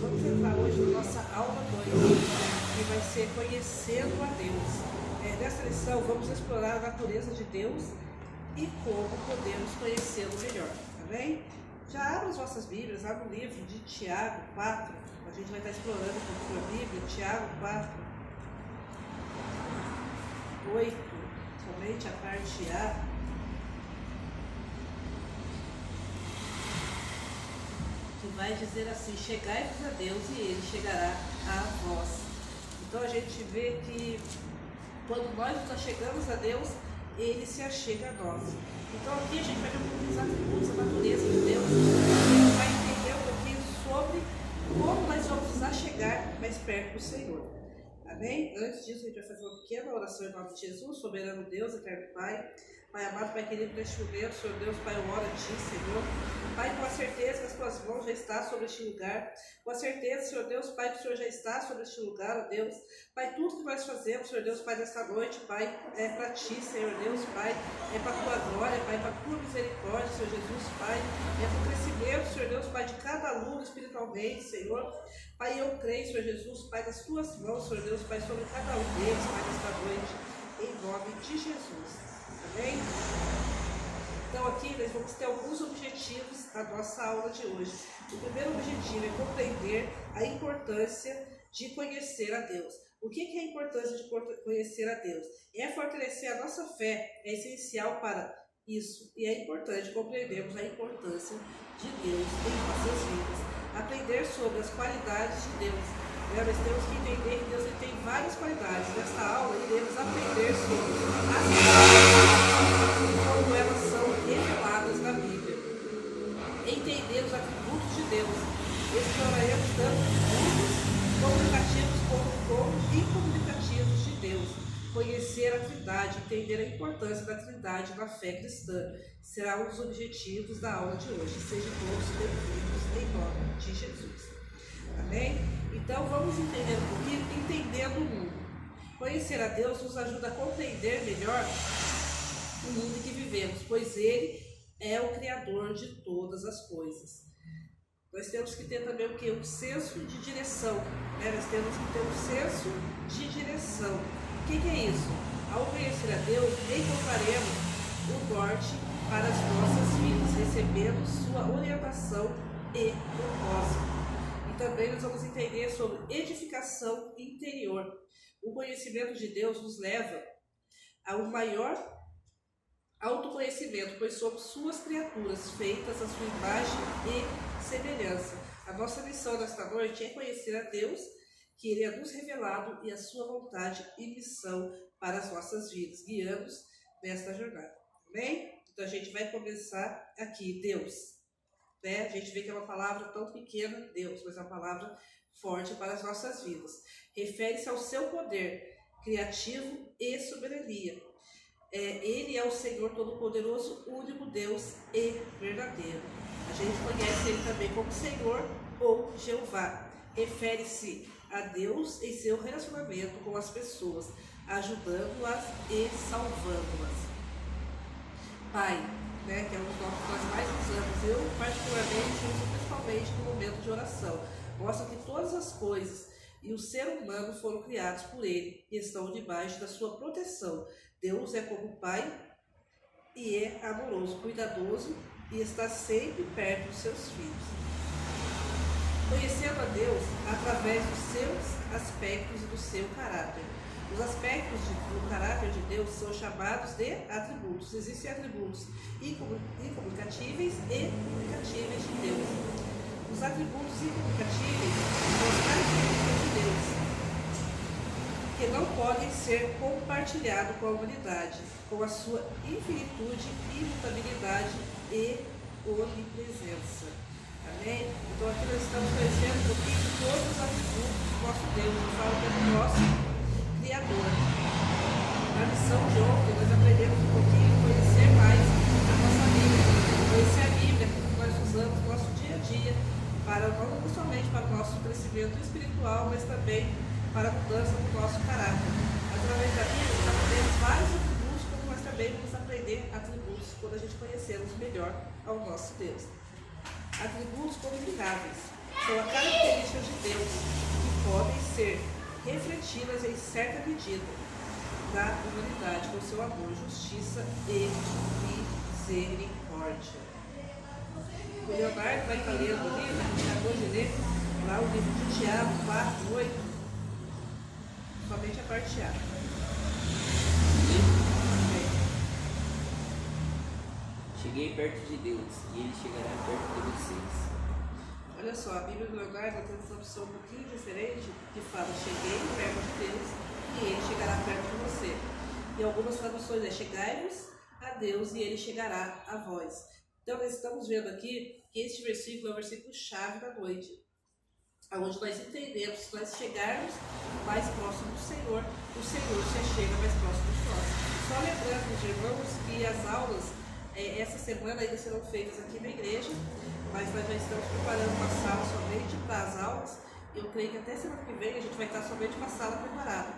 vamos entrar hoje na nossa aula 2, que vai ser Conhecendo a Deus. Nessa lição, vamos explorar a natureza de Deus e como podemos conhecê-lo melhor, tá bem? Já abra as vossas Bíblias, abra o livro de Tiago 4, a gente vai estar explorando um pouquinho a Bíblia, Tiago 4, 8, somente a parte A. Que vai dizer assim: chegai-vos a Deus e Ele chegará a vós. Então a gente vê que quando nós nos achegamos a Deus, Ele se achega a nós. Então aqui a gente vai ver um pouquinho dos atributos, a natureza de Deus, a gente vai entender um pouquinho sobre como nós vamos nos achegar mais perto do Senhor. Amém? Antes disso, a gente vai fazer uma pequena oração em nome de Jesus, soberano Deus, eterno Pai. Pai amado, Pai querido, neste momento, Senhor Deus, Pai, eu oro a Ti, Senhor. Pai, com a certeza que as Tuas mãos já estão sobre este lugar. Com a certeza, Senhor Deus, Pai, que o Senhor já está sobre este lugar, ó Deus. Pai, tudo que nós fazemos, Senhor Deus, Pai, nesta noite, Pai, é para Ti, Senhor Deus, Pai. É para a Tua glória, Pai, para a Tua misericórdia, Senhor Jesus, Pai. É para o crescimento, Senhor Deus, Pai, de cada aluno espiritualmente, Senhor. Pai, eu creio, Senhor Jesus, Pai, nas Tuas mãos, Senhor Deus, Pai, sobre cada um deles, Pai, nesta noite, em nome de Jesus. Amém? Então aqui nós vamos ter alguns objetivos da nossa aula de hoje. O primeiro objetivo é compreender a importância de conhecer a Deus. O que é a importância de conhecer a Deus? É fortalecer a nossa fé, é essencial para isso. E é importante compreendermos a importância de Deus em nossas vidas. Aprender sobre as qualidades de Deus. Nós temos que entender que Deus ele tem várias qualidades. Nesta aula iremos aprender sobre as qualidades, como elas são reveladas na Bíblia. Entender os atributos de Deus. Exploraremos tanto atributos comunicativos como incomunicativos de Deus. Conhecer a Trindade, entender a importância da Trindade na fé cristã. Será um dos objetivos da aula de hoje. Sejam todos bem-vindos em nome de Jesus. Amém? Então vamos entender um pouquinho, entendendo o mundo. Conhecer a Deus nos ajuda a compreender melhor o mundo em que vivemos, pois Ele é o Criador de todas as coisas. Nós temos que ter também o quê? Um senso de direção. Nós temos que ter um senso de direção. O que é isso? Ao conhecer a Deus, encontraremos o norte para as nossas vidas, recebendo sua orientação e propósito. E também nós vamos entender sobre edificação interior. O conhecimento de Deus nos leva a um maior autoconhecimento, pois somos suas criaturas, feitas à sua imagem e semelhança. A nossa missão nesta noite é conhecer a Deus, que Ele é nos revelado, e a sua vontade e missão para as nossas vidas, guiando-nos nesta jornada. Amém? Então a gente vai começar aqui, Deus. A gente vê que é uma palavra tão pequena, Deus, mas é uma palavra forte para as nossas vidas. Refere-se ao seu poder criativo e soberania. Ele é o Senhor Todo-Poderoso, único Deus e verdadeiro. A gente conhece Ele também como Senhor ou Jeová. Refere-se a Deus em seu relacionamento com as pessoas, ajudando-as e salvando-as. Pai, que é um dos nomes que nós mais usamos, eu particularmente uso principalmente no momento de oração. Mostra que todas as coisas e o ser humano foram criados por Ele e estão debaixo da sua proteção. Deus é como Pai e é amoroso, cuidadoso e está sempre perto dos seus filhos. Conhecendo a Deus através dos seus aspectos e do seu caráter. Os aspectos do caráter de Deus são chamados de atributos. Existem atributos incomunicatíveis e comunicatíveis de Deus. Os atributos incomunicatíveis são as características de Deus, que não podem ser compartilhados com a humanidade, com a sua infinitude, imutabilidade e onipresença. Amém? Então aqui nós estamos conhecendo um pouquinho de todos os atributos do nosso Deus. Eu falo que é o nosso Criador. Na lição de ontem nós aprendemos um pouquinho a conhecer mais a nossa Bíblia. Conhecer a Bíblia que nós usamos no nosso dia a dia, não somente para o nosso crescimento espiritual, mas também para a mudança do nosso caráter. Através da Bíblia nós aprendemos vários atributos, como nós também vamos aprender atributos quando a gente conhecermos melhor ao nosso Deus. Atributos comunicáveis. são a característica de Deus que podem ser refletidas em certa medida na humanidade com seu amor, justiça e misericórdia. O Leonardo vai estar lendo o livro, a gente acabou de ler lá o livro de Tiago 4:8, somente a parte A. Cheguei perto de Deus e Ele chegará perto de vocês. Olha só, a Bíblia do Leonardo tem uma tradução um pouquinho diferente, que fala: cheguei perto de Deus e Ele chegará perto de você. E algumas traduções é: chegai-vos a Deus e Ele chegará a vós. Então nós estamos vendo aqui que este versículo é o versículo chave da noite, onde nós entendemos que se nós chegarmos mais próximo do Senhor, o Senhor se chega mais próximo de nós. Só lembrando, meus irmãos, que as aulas essa semana ainda serão feitas aqui na igreja, mas nós já estamos preparando uma sala somente para as aulas. Eu creio que até semana que vem a gente vai estar somente uma sala preparada.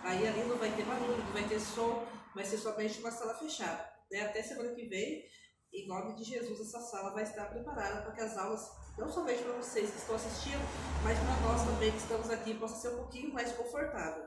Aí ali não vai ter barulho, não vai ter som, vai ser somente uma sala fechada. Até semana que vem, em nome de Jesus, essa sala vai estar preparada para que as aulas, não somente para vocês que estão assistindo, mas para nós também que estamos aqui, possa ser um pouquinho mais confortável.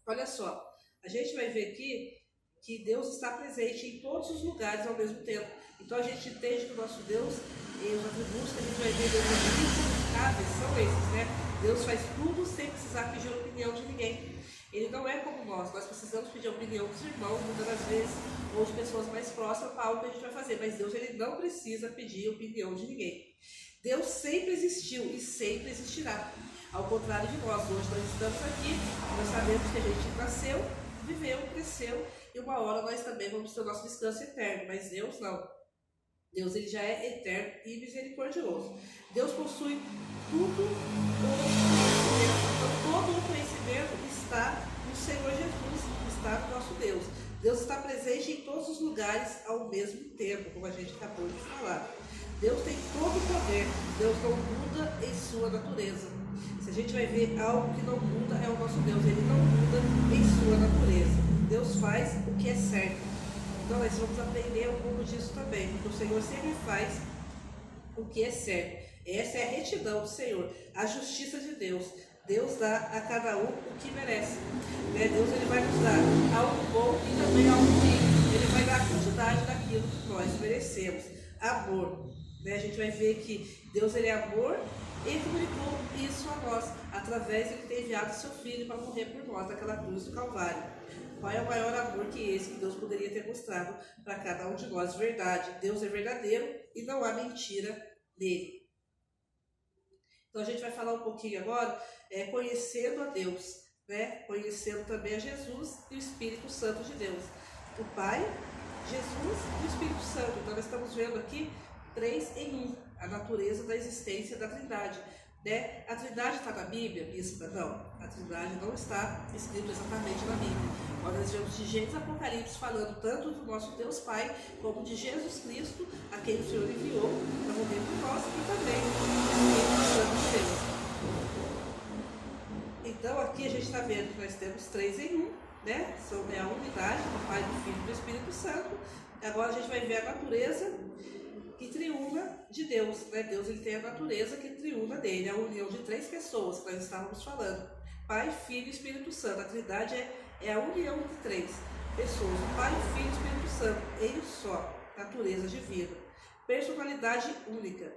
Olha só, a gente vai ver aqui que Deus está presente em todos os lugares ao mesmo tempo. Então a gente entende que o nosso Deus, e os atributos que a gente vai ver Deus incomunicáveis são esses, né? Deus faz tudo sem precisar pedir a opinião de ninguém. Ele não é como nós precisamos pedir a opinião dos irmãos, muitas das vezes, ou de pessoas mais próximas para algo que a gente vai fazer, mas Deus ele não precisa pedir a opinião de ninguém. Deus sempre existiu e sempre existirá. Ao contrário de nós, hoje nós estamos aqui, nós sabemos que a gente nasceu, viveu, cresceu, e uma hora nós também vamos ter o nosso descanso eterno, mas Deus não. Deus ele já é eterno e misericordioso. Deus possui tudo o conhecimento. Então, todo o conhecimento está no Senhor Jesus, está no nosso Deus. Deus está presente em todos os lugares ao mesmo tempo, como a gente acabou de falar. Deus tem todo o poder, Deus não muda em sua natureza. Se a gente vai ver algo que não muda, é o nosso Deus, ele não muda em sua natureza. Deus faz o que é certo. Então nós vamos aprender um pouco disso também, porque o Senhor sempre faz o que é certo. Essa é a retidão do Senhor, a justiça de Deus. Deus dá a cada um o que merece. Deus ele vai nos dar algo bom e também algo ruim. Ele vai dar a quantidade daquilo que nós merecemos. Amor. A gente vai ver que Deus ele é amor e comunicou isso a nós, através de que tem enviado seu Filho para morrer por nós naquela cruz do Calvário. Qual é o maior amor que esse que Deus poderia ter mostrado para cada um de nós? Verdade. Deus é verdadeiro e não há mentira nele. Então a gente vai falar um pouquinho agora, conhecendo a Deus, conhecendo também a Jesus e o Espírito Santo de Deus. O Pai, Jesus e o Espírito Santo. Então nós estamos vendo aqui 3 em 1, a natureza da existência da Trindade. A Trindade está na Bíblia, Bispa? Não, a Trindade não está escrita exatamente na Bíblia. Nós vemos de Gênesis e Apocalipse falando tanto do nosso Deus Pai, como de Jesus Cristo, a quem o Senhor enviou para morrer por nós, e também do Espírito Santo de Deus. Então aqui a gente está vendo que nós temos 3 em 1, São a unidade do Pai, do Filho e do Espírito Santo. Agora a gente vai ver a natureza que triuna de Deus. Deus ele tem a natureza que triuna dele, a união de 3 pessoas que nós estávamos falando. Pai, Filho e Espírito Santo. A Trindade é a união de 3 pessoas. O Pai, Filho e Espírito Santo. Ele só, natureza divina. Personalidade única.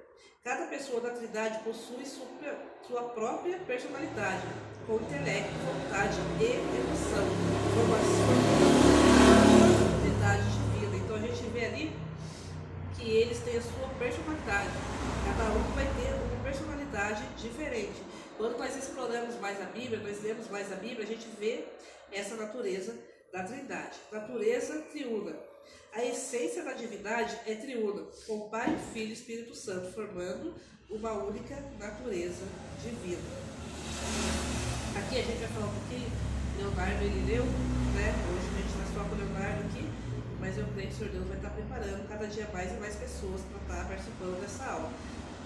Cada pessoa da Trindade possui sua própria personalidade, com intelecto, vontade e emoção. Formação da unidade divina. Então a gente vê ali que eles têm a sua personalidade. Cada um vai ter uma personalidade diferente. Quando nós exploramos mais a Bíblia, nós lemos mais a Bíblia, a gente vê essa natureza da Trindade. Natureza triuna. A essência da divindade é triuna, com Pai, Filho e Espírito Santo, formando uma única natureza divina. Aqui a gente vai falar um pouquinho, Leonardo ele leu, Hoje a gente está só com o Leonardo aqui, mas eu creio que o Senhor Deus vai estar preparando cada dia mais e mais pessoas para estar participando dessa aula.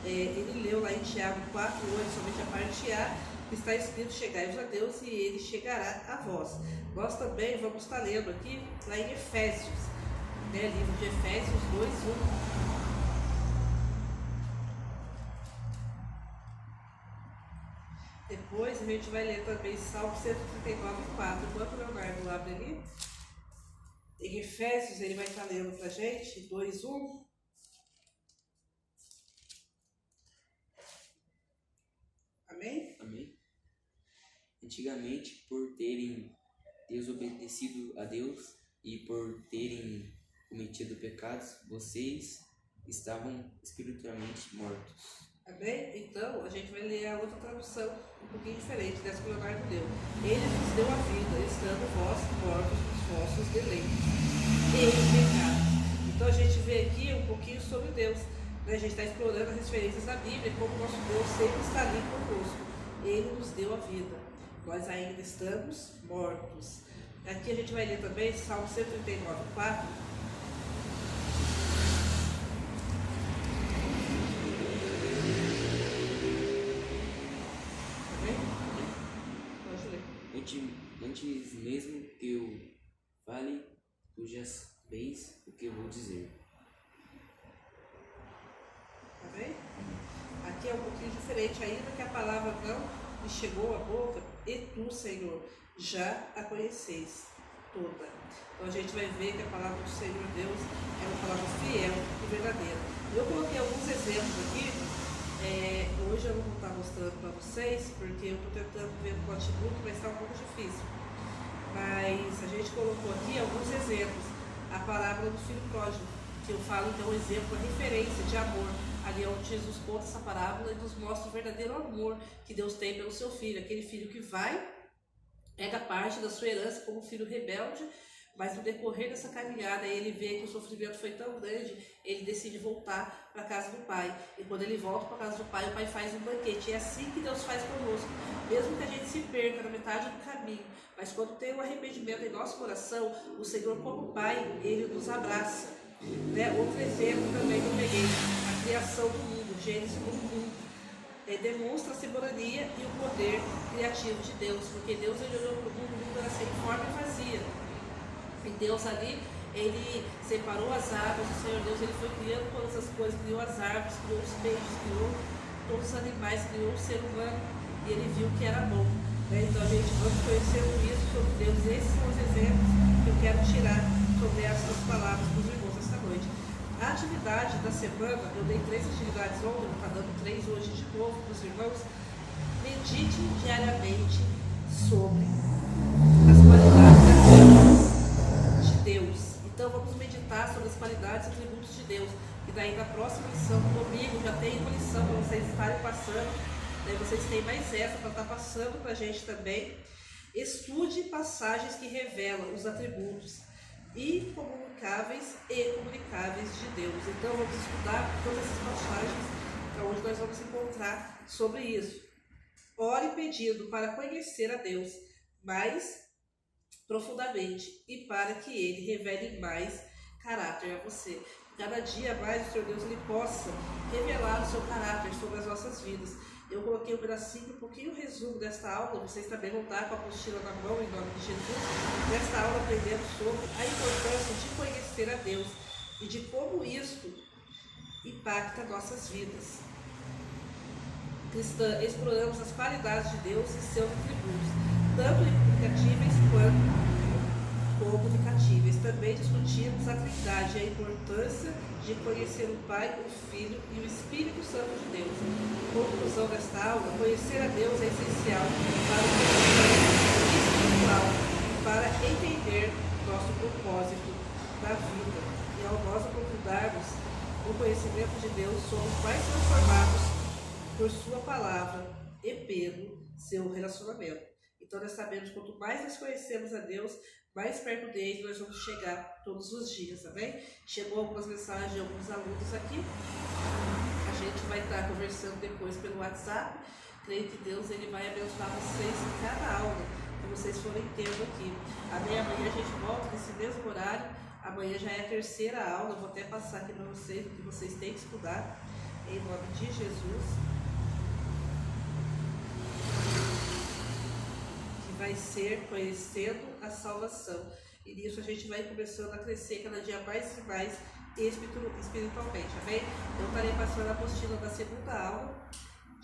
Ele leu lá em Tiago 4:8, somente a parte A, que está escrito: chegai-vos a Deus e ele chegará a vós. Nós também vamos estar lendo aqui lá em Efésios, livro de Efésios 2:1. Depois a gente vai ler também Salmo 139:4. Enquanto o Leonardo abre ali, em Efésios ele vai estar lendo pra gente, 2:1. Amém? Amém. Antigamente, por terem desobedecido a Deus e por terem cometido pecados, vocês estavam espiritualmente mortos. Amém? Então, a gente vai ler a outra tradução um pouquinho diferente dessa que o Leonardo deu. Ele nos deu a vida, estando vós mortos nos vossos deleitos e pecados. Então, a gente vê aqui um pouquinho sobre Deus. Né? A gente está explorando as referências da Bíblia, como nosso Deus sempre está ali conosco. Ele nos deu a vida. Nós ainda estamos mortos. Aqui a gente vai ler também Salmo 139:4. Antes mesmo que eu fale, tu já sabes o que eu vou dizer. Amém? Aqui é um pouquinho diferente, ainda que a palavra não me chegou à boca, e tu, Senhor, já a conheceis toda. Então a gente vai ver que a palavra do Senhor Deus é uma palavra fiel e verdadeira. Eu coloquei alguns exemplos aqui. Hoje eu não vou estar mostrando para vocês, porque eu estou tentando ver no notebook, mas está um pouco difícil. Mas a gente colocou aqui alguns exemplos. A parábola do filho pródigo, que eu falo então um exemplo, a referência de amor. Ali é onde Jesus conta essa parábola e nos mostra o verdadeiro amor que Deus tem pelo seu filho. Aquele filho que vai, pega parte da sua herança como filho rebelde, mas no decorrer dessa caminhada ele vê que o sofrimento foi tão grande, ele decide voltar para a casa do pai. E quando ele volta para a casa do pai, o pai faz um banquete. E é assim que Deus faz conosco. Mesmo que a gente se perca na metade do caminho, mas quando tem um arrependimento em nosso coração, o Senhor como pai, ele nos abraça. Né? Outro exemplo também que eu peguei, a criação do mundo, Gênesis 1. Demonstra a soberania e o poder criativo de Deus, porque Deus ele olhou para o mundo era sem forma e vazia. E Deus ali, ele separou as águas, o Senhor Deus ele foi criando todas as coisas, criou as árvores, criou os peixes, criou todos os animais, criou o ser humano, e ele viu que era bom. Né? Então a gente vamos conhecendo isso sobre Deus. Esses são os exemplos que eu quero tirar sobre essas palavras para os irmãos esta noite. A atividade da semana, eu dei 3 atividades ontem, vou estar dando 3 hoje de novo para os irmãos. Medite diariamente sobre as qualidades e atributos de Deus. Então vamos meditar sobre as qualidades e atributos de Deus. E daí na próxima lição, domingo, já tem uma lição para vocês estarem passando. Daí vocês têm mais essa para estar passando para a gente também. Estude passagens que revelam os atributos incomunicáveis e comunicáveis de Deus. Então vamos estudar todas essas passagens onde nós vamos encontrar sobre isso. Ore pedindo para conhecer a Deus mais profundamente e para que Ele revele mais caráter a você. Cada dia mais o Senhor Deus ele possa revelar o seu caráter sobre as nossas vidas. Eu coloquei um pedacinho, um pouquinho resumo desta aula, vocês também vão estar com a apostila na mão em nome de Jesus. Nesta aula aprendendo sobre a importância de conhecer a Deus e de como isso impacta nossas vidas. Exploramos as qualidades de Deus e seus atributos, tanto comunicatíveis quanto comunicatíveis. Também discutimos a Trindade e a importância de conhecer o Pai, o Filho e o Espírito Santo de Deus. Conclusão desta aula: conhecer a Deus é essencial para o crescimento espiritual e para entender nosso propósito da vida. E ao nós aprofundarmos o conhecimento de Deus, somos mais transformados por sua palavra e pelo seu relacionamento. Então nós sabemos que quanto mais nós conhecemos a Deus, mais perto dele nós vamos chegar todos os dias, amém? Chegou algumas mensagens de alguns alunos aqui. A gente vai estar conversando depois pelo WhatsApp. Creio que Deus ele vai abençoar vocês em cada aula que vocês forem tendo aqui. Amanhã a gente volta nesse mesmo horário. Amanhã já é a 3ª aula. Eu vou até passar aqui para vocês, porque vocês têm que estudar. Em nome de Jesus. Vai ser conhecendo a salvação. E nisso a gente vai começando a crescer cada dia mais e mais espiritualmente, amém? Eu estarei passando a apostila da 2ª aula,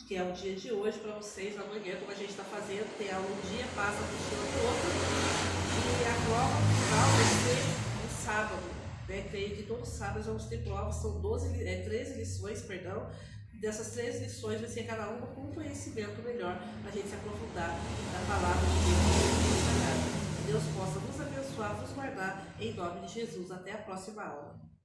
que é o dia de hoje para vocês. Amanhã, como a gente está fazendo, tem aula um dia, passa para o outro. E a prova final vai ser no sábado. Creio que todos os sábados vamos ter provas, são 13 lições, perdão. Dessas 13 lições vai ser cada uma com um conhecimento melhor, para a gente se aprofundar na palavra de Deus. Que Deus possa nos abençoar, nos guardar, em nome de Jesus. Até a próxima aula.